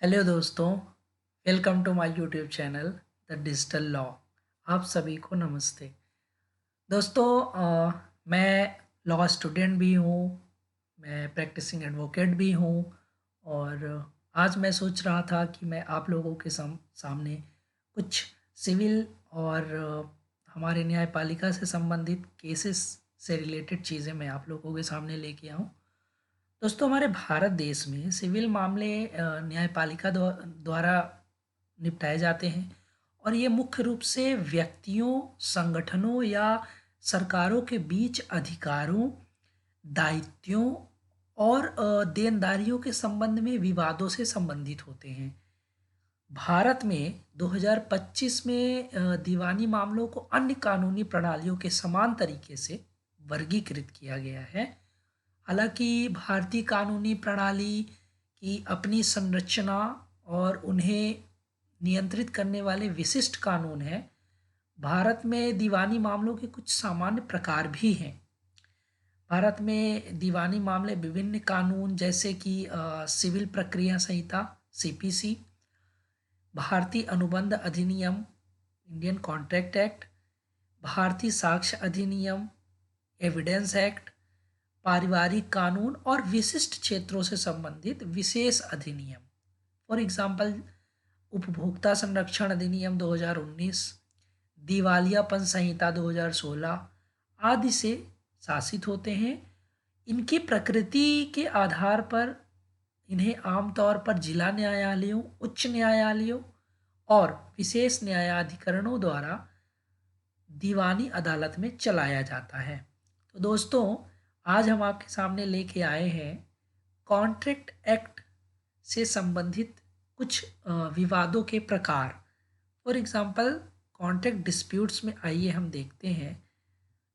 Hello दोस्तों, welcome to my YouTube channel the digital law. आप सभी को नमस्ते। दोस्तों, मैं लॉ स्टूडेंट भी हूँ, मैं प्रैक्टिसिंग एडवोकेट भी हूँ और आज मैं सोच रहा था कि मैं आप लोगों के सामने कुछ सिविल और हमारे न्यायपालिका से संबंधित केसेस से रिलेटेड चीज़ें मैं आप लोगों के सामने लेके आऊँ। दोस्तों, हमारे भारत देश में सिविल मामले न्यायपालिका द्वारा निपटाए जाते हैं और ये मुख्य रूप से व्यक्तियों, संगठनों या सरकारों के बीच अधिकारों, दायित्वों और देनदारियों के संबंध में विवादों से संबंधित होते हैं। भारत में 2025 में दीवानी मामलों को अन्य कानूनी प्रणालियों के समान तरीके से वर्गीकृत किया गया है। हालांकि भारतीय कानूनी प्रणाली की अपनी संरचना और उन्हें नियंत्रित करने वाले विशिष्ट कानून हैं। भारत में दीवानी मामलों के कुछ सामान्य प्रकार भी हैं। भारत में दीवानी मामले विभिन्न कानून जैसे कि सिविल प्रक्रिया संहिता सीपीसी, भारतीय अनुबंध अधिनियम इंडियन कॉन्ट्रैक्ट एक्ट, भारतीय साक्ष्य अधिनियम एविडेंस एक्ट, पारिवारिक कानून और विशिष्ट क्षेत्रों से संबंधित विशेष अधिनियम, फॉर एग्जाम्पल उपभोक्ता संरक्षण अधिनियम 2019, दिवालियापन संहिता 2016 आदि से शासित होते हैं। इनकी प्रकृति के आधार पर इन्हें आमतौर पर जिला न्यायालयों, उच्च न्यायालयों और विशेष न्यायाधिकरणों द्वारा दीवानी अदालत में चलाया जाता है। तो दोस्तों, आज हम आपके सामने लेके आए हैं कॉन्ट्रैक्ट एक्ट से संबंधित कुछ विवादों के प्रकार। फॉर एग्जांपल कॉन्ट्रैक्ट डिस्प्यूट्स में आइए हम देखते हैं।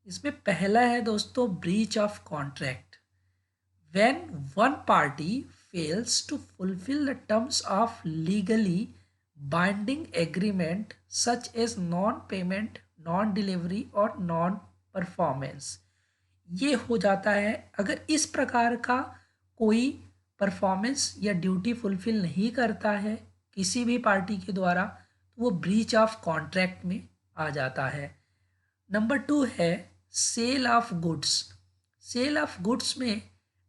इसमें पहला है दोस्तों breach of contract. When one party fails to fulfil the terms of legally binding agreement such as non payment, non delivery और नॉन परफॉर्मेंस। ये हो जाता है अगर इस प्रकार का कोई परफॉर्मेंस या ड्यूटी फुलफिल नहीं करता है किसी भी पार्टी के द्वारा, तो वो ब्रीच ऑफ कॉन्ट्रैक्ट में आ जाता है। नंबर 2 है sale of goods. Sale of goods में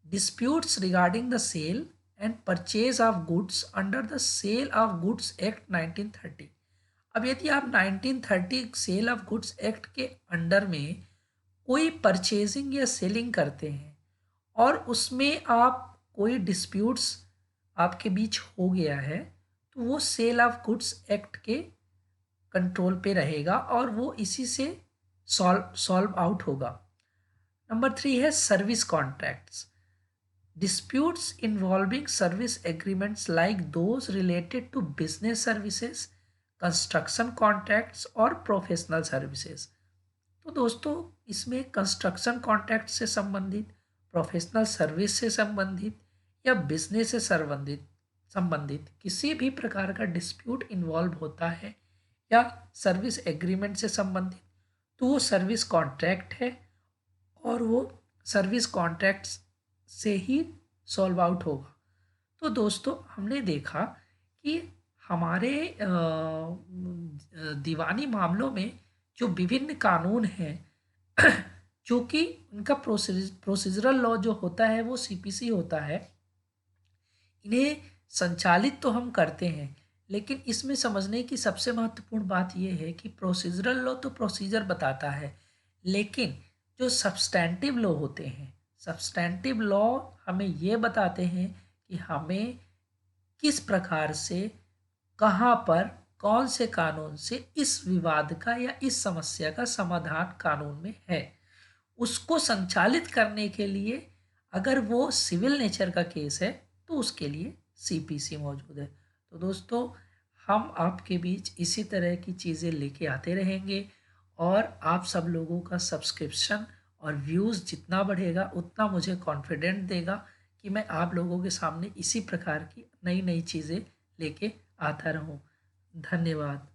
disputes regarding the sale and purchase of goods under the sale of goods act 1930। अब यदि आप 1930 सेल ऑफ गुड्स एक्ट के अंडर में कोई परचेजिंग या सेलिंग करते हैं और उसमें आप कोई डिस्प्यूट्स आपके बीच हो गया है, तो वो सेल ऑफ गुड्स एक्ट के कंट्रोल पे रहेगा और वो इसी से सॉल्व आउट होगा। नंबर 3 है service contracts. Disputes involving service agreements like those related to business services, construction contracts और प्रोफेशनल सर्विसेज। तो दोस्तों, इसमें कंस्ट्रक्शन कॉन्ट्रैक्ट से संबंधित, प्रोफेशनल सर्विस से संबंधित या बिजनेस से संबंधित किसी भी प्रकार का डिस्प्यूट इन्वॉल्व होता है या सर्विस एग्रीमेंट से संबंधित, तो वो सर्विस कॉन्ट्रैक्ट है और वो सर्विस कॉन्ट्रैक्ट से ही सॉल्व आउट होगा। तो दोस्तों, हमने देखा कि हमारे दीवानी मामलों में जो विभिन्न कानून हैं जो कि उनका प्रोसीजरल लॉ जो होता है वो सीपीसी होता है, इन्हें संचालित तो हम करते हैं, लेकिन इसमें समझने की सबसे महत्वपूर्ण बात यह है कि प्रोसीजरल लॉ तो प्रोसीजर बताता है, लेकिन जो सब्सटैंटिव लॉ होते हैं, सब्सटैंटिव लॉ हमें ये बताते हैं कि हमें किस प्रकार से, कहाँ पर, कौन से कानून से इस विवाद का या इस समस्या का समाधान कानून में है। उसको संचालित करने के लिए अगर वो सिविल नेचर का केस है तो उसके लिए सीपीसी मौजूद है। तो दोस्तों, हम आपके बीच इसी तरह की चीज़ें लेके आते रहेंगे और आप सब लोगों का सब्सक्रिप्शन और व्यूज़ जितना बढ़ेगा उतना मुझे कॉन्फिडेंट देगा कि मैं आप लोगों के सामने इसी प्रकार की नई नई चीज़ें लेके आता रहूं। धन्यवाद।